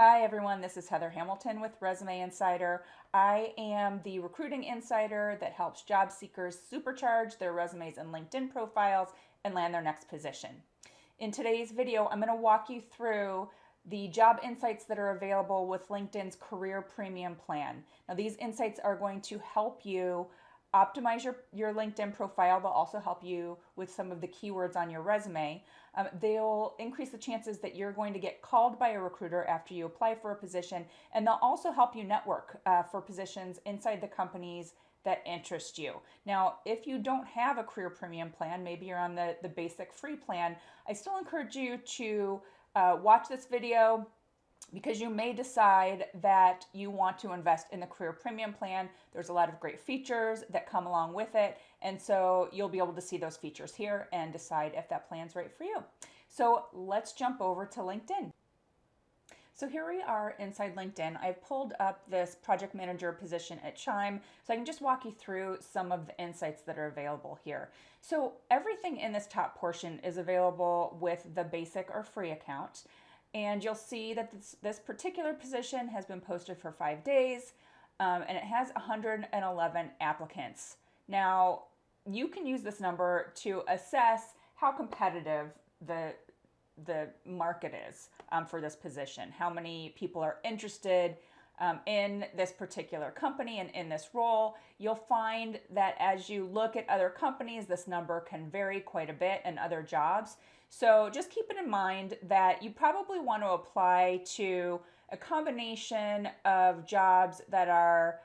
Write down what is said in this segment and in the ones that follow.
Hi everyone, this is Heather Hamilton with Resume Insider. I am the recruiting insider that helps job seekers supercharge their resumes and LinkedIn profiles and land their next position. In today's video, I'm going to walk you through the job insights that are available with LinkedIn's Career Premium plan. Now, these insights are going to help you optimize your LinkedIn profile. They'll also help you with some of the keywords on your resume. They'll increase the chances that you're going to get called by a recruiter after you apply for a position, and they'll also help you network for positions inside the companies that interest you. Now, if you don't have a career premium plan, maybe you're on the basic free plan, I still encourage you to watch this video because you may decide that you want to invest in the career premium plan. There's a lot of great features that come along with it, and so you'll be able to see those features here and decide if that plan's right for you. So let's jump over to LinkedIn. So here we are inside LinkedIn. I've pulled up this project manager position at Chime, so I can just walk you through some of the insights that are available here. So everything in this top portion is available with the basic or free account. And you'll see that this particular position has been posted for 5 days, and it has 111 applicants. Now, you can use this number to assess how competitive the market is for this position, how many people are interested in this particular company and in this role. You'll find that as you look at other companies, this number can vary quite a bit in other jobs. So just keep it in mind that you probably want to apply to a combination of jobs that are,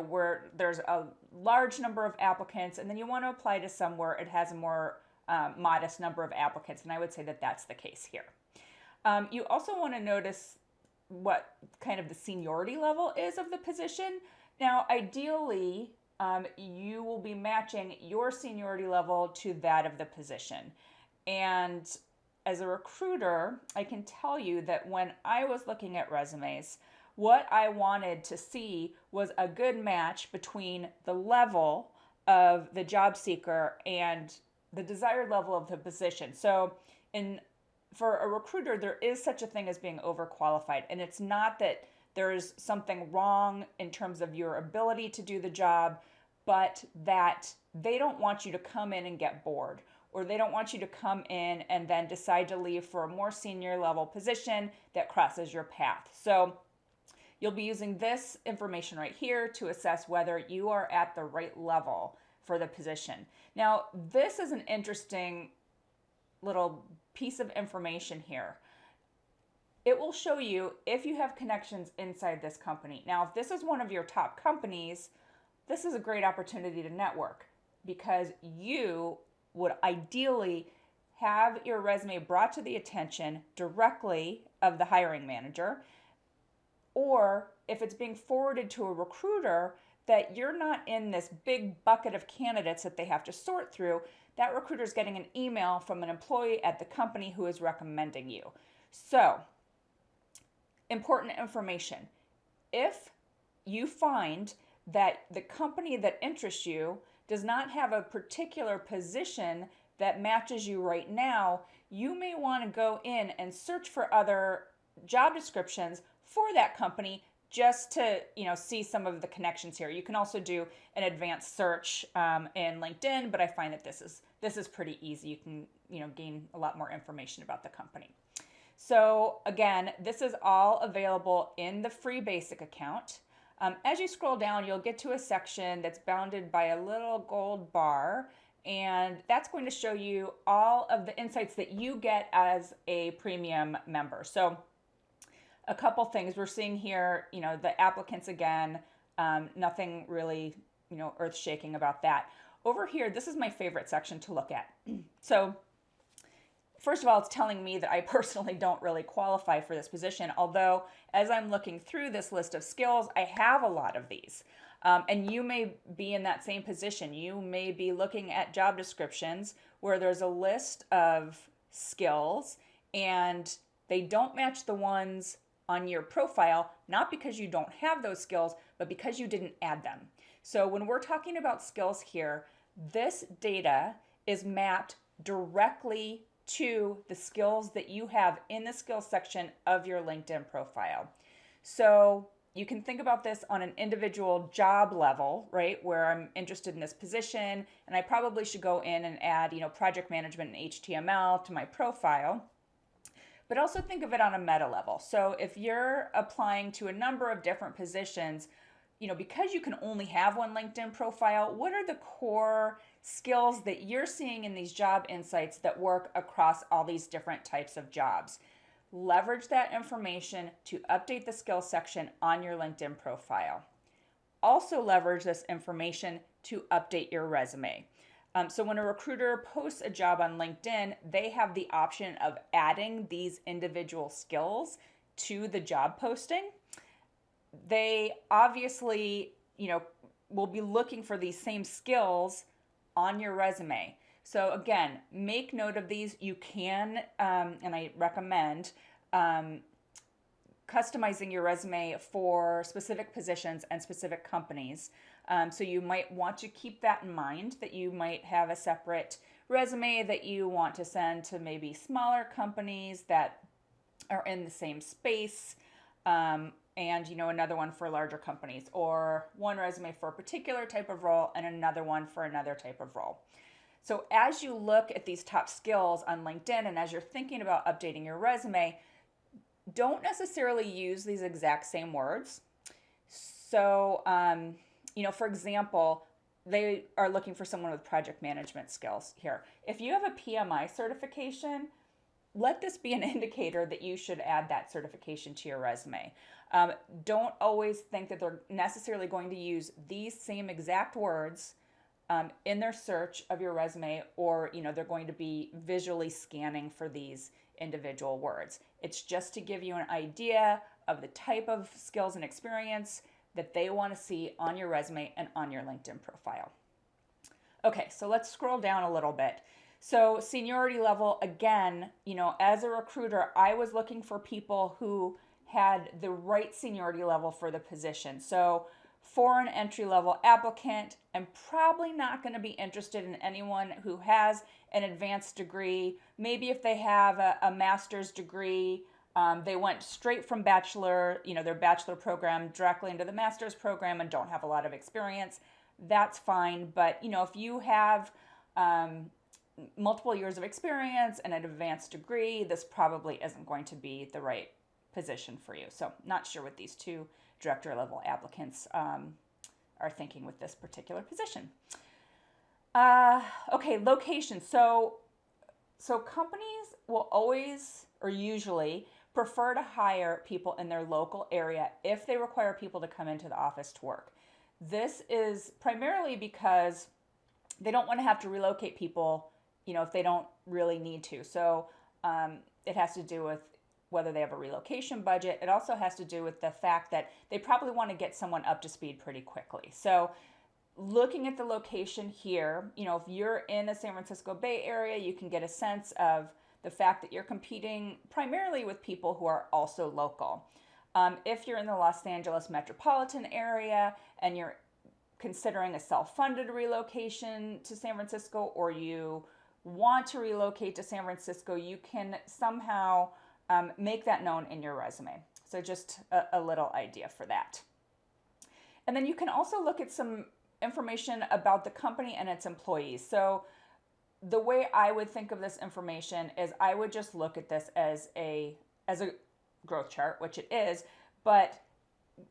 where there's a large number of applicants, and then you want to apply to some where it has a more modest number of applicants, and I would say that that's the case here. You also want to notice what kind of the seniority level is of the position. Now, ideally, you will be matching your seniority level to that of the position. And as a recruiter, I can tell you that when I was looking at resumes, what I wanted to see was a good match between the level of the job seeker and the desired level of the position. So for a recruiter, there is such a thing as being overqualified. And it's not that there's something wrong in terms of your ability to do the job, but that they don't want you to come in and get bored, or they don't want you to come in and then decide to leave for a more senior level position that crosses your path. So you'll be using this information right here to assess whether you are at the right level for the position. Now, this is an interesting little piece of information here. It will show you if you have connections inside this company. Now, if this is one of your top companies, this is a great opportunity to network because you would ideally have your resume brought to the attention directly of the hiring manager, or if it's being forwarded to a recruiter, that you're not in this big bucket of candidates that they have to sort through. That recruiter is getting an email from an employee at the company who is recommending you. So, important information. If you find that the company that interests you does not have a particular position that matches you right now, you may want to go in and search for other job descriptions for that company just to see some of the connections here. You can also do an advanced search in LinkedIn, but I find that this is pretty easy. You can gain a lot more information about the company. So again, this is all available in the free basic account. As you scroll down, you'll get to a section that's bounded by a little gold bar, and that's going to show you all of the insights that you get as a premium member. So a couple things we're seeing here, the applicants again, nothing really, earth-shaking about that. Over here, this is my favorite section to look at. So first of all, it's telling me that I personally don't really qualify for this position, although as I'm looking through this list of skills, I have a lot of these. And you may be in that same position. You may be looking at job descriptions where there's a list of skills and they don't match the ones on your profile, not because you don't have those skills, but because you didn't add them. So when we're talking about skills here, this data is mapped directly to the skills that you have in the skills section of your LinkedIn profile. So you can think about this on an individual job level, right? Where I'm interested in this position and I probably should go in and add, project management and HTML to my profile. But also think of it on a meta level. So if you're applying to a number of different positions, because you can only have one LinkedIn profile, what are the core skills that you're seeing in these job insights that work across all these different types of jobs? Leverage that information to update the skills section on your LinkedIn profile. Also leverage this information to update your resume. So when a recruiter posts a job on LinkedIn, they have the option of adding these individual skills to the job posting. They obviously, will be looking for these same skills on your resume. So again, make note of these. You can, and I recommend, customizing your resume for specific positions and specific companies. So you might want to keep that in mind, that you might have a separate resume that you want to send to maybe smaller companies that are in the same space, and another one for larger companies, or one resume for a particular type of role and another one for another type of role. So as you look at these top skills on LinkedIn and as you're thinking about updating your resume, don't necessarily use these exact same words. So, for example, they are looking for someone with project management skills here. If you have a PMI certification, let this be an indicator that you should add that certification to your resume. Don't always think that they're necessarily going to use these same exact words in their search of your resume, or they're going to be visually scanning for these individual words. It's just to give you an idea of the type of skills and experience that they want to see on your resume and on your LinkedIn profile. Okay, so let's scroll down a little bit. So seniority level, again, as a recruiter, I was looking for people who had the right seniority level for the position. So for an entry-level applicant, I'm probably not going to be interested in anyone who has an advanced degree. Maybe if they have a master's degree, they went straight from their bachelor program directly into the master's program and don't have a lot of experience, that's fine. But, if you have multiple years of experience and an advanced degree, this probably isn't going to be the right position for you. So not sure what these two director level applicants are thinking with this particular position. Okay, location. So companies will always or usually prefer to hire people in their local area if they require people to come into the office to work. This is primarily because they don't want to have to relocate people, if they don't really need to. So it has to do with whether they have a relocation budget. It also has to do with the fact that they probably want to get someone up to speed pretty quickly. So looking at the location here, if you're in the San Francisco Bay Area, you can get a sense of the fact that you're competing primarily with people who are also local. If you're in the Los Angeles metropolitan area and you're considering a self-funded relocation to San Francisco, or you want to relocate to San Francisco, you can somehow make that known in your resume. So just a little idea for that. And then you can also look at some information about the company and its employees. So the way I would think of this information is I would just look at this as a growth chart, which it is, but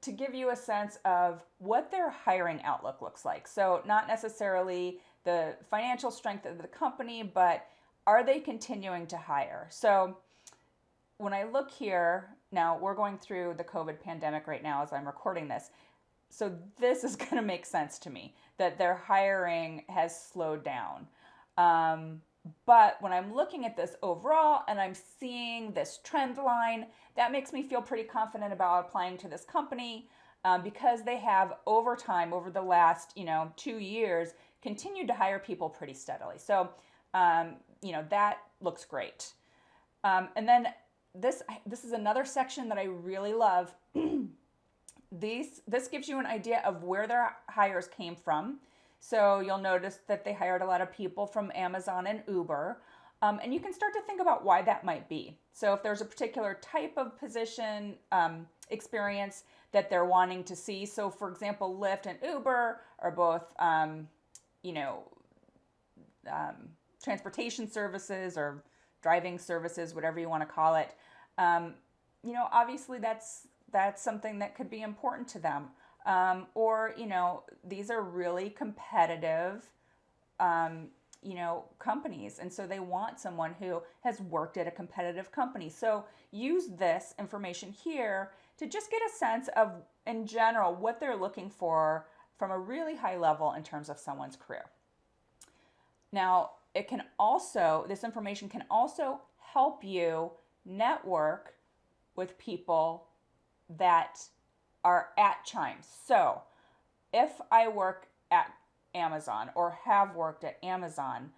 to give you a sense of what their hiring outlook looks like. So not necessarily the financial strength of the company, but are they continuing to hire? So when I look here, now we're going through the COVID pandemic right now as I'm recording this. So this is going to make sense to me that their hiring has slowed down. But when I'm looking at this overall and I'm seeing this trend line, that makes me feel pretty confident about applying to this company because they have over time, over the last 2 years, continued to hire people pretty steadily. So that looks great. And then this is another section that I really love. This gives you an idea of where their hires came from. So you'll notice that they hired a lot of people from Amazon and Uber. And you can start to think about why that might be. So if there's a particular type of position experience that they're wanting to see. So for example, Lyft and Uber are both, you know, transportation services or driving services, whatever you want to call it. You know, obviously that's something that could be important to them. Or, you know, these are really competitive, you know, companies. And so they want someone who has worked at a competitive company. So use this information here to just get a sense of, in general, what they're looking for from a really high level in terms of someone's career. Now, it can also, this information can also help you network with people that are at Chime. So if I work at Amazon or have worked at Amazon,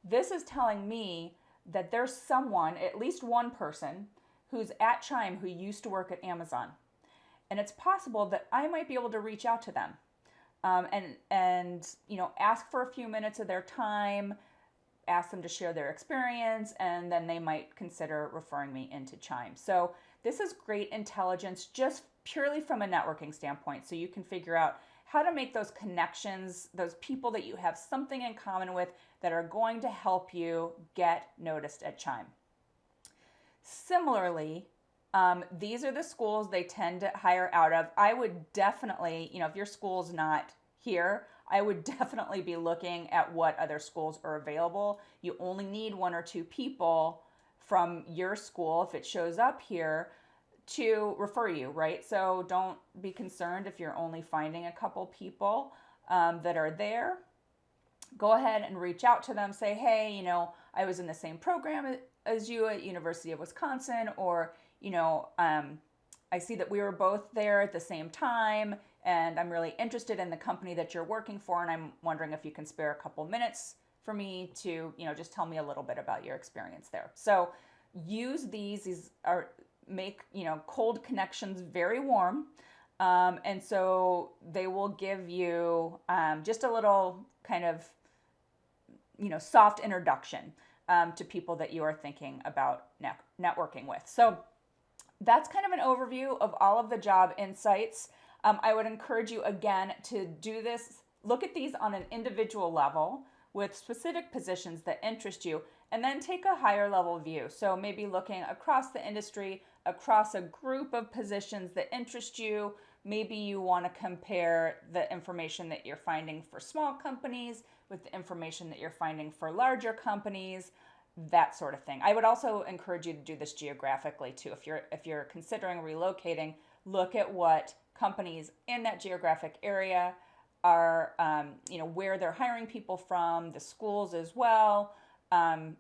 this is telling me that there's someone, at least one person, who's at Chime who used to work at Amazon. And it's possible that I might be able to reach out to them, and you know, ask for a few minutes of their time, ask them to share their experience, and then they might consider referring me into Chime. So this is great intelligence just purely from a networking standpoint. So you can figure out how to make those connections, those people that you have something in common with that are going to help you get noticed at Chime. Similarly, these are the schools they tend to hire out of. I would definitely, you know, if your school's not here, I would definitely be looking at what other schools are available. You only need one or two people from your school, if it shows up here, to refer you, right? So don't be concerned if you're only finding a couple people that are there. Go ahead and reach out to them. Say, hey, you know, I was in the same program as you at University of Wisconsin, or, you know, I see that we were both there at the same time, and I'm really interested in the company that you're working for, and I'm wondering if you can spare a couple minutes for me to, you know, just tell me a little bit about your experience there. So use these are make, you know, cold connections very warm. And so they will give you just a little kind of, you know, soft introduction to people that you are thinking about networking with. So that's kind of an overview of all of the job insights. I would encourage you again to do this. Look at these on an individual level with specific positions that interest you, and then take a higher level view. So maybe looking across the industry, across a group of positions that interest you. Maybe you want to compare the information that you're finding for small companies with the information that you're finding for larger companies, that sort of thing. I would also encourage you to do this geographically too. If you're considering relocating, look at what companies in that geographic area are, you know, where they're hiring people from, the schools as well,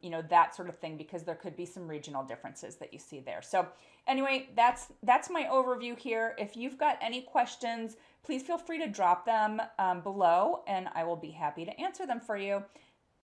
you know, that sort of thing, because there could be some regional differences that you see there. So anyway, that's my overview here. If you've got any questions, please feel free to drop them below, and I will be happy to answer them for you.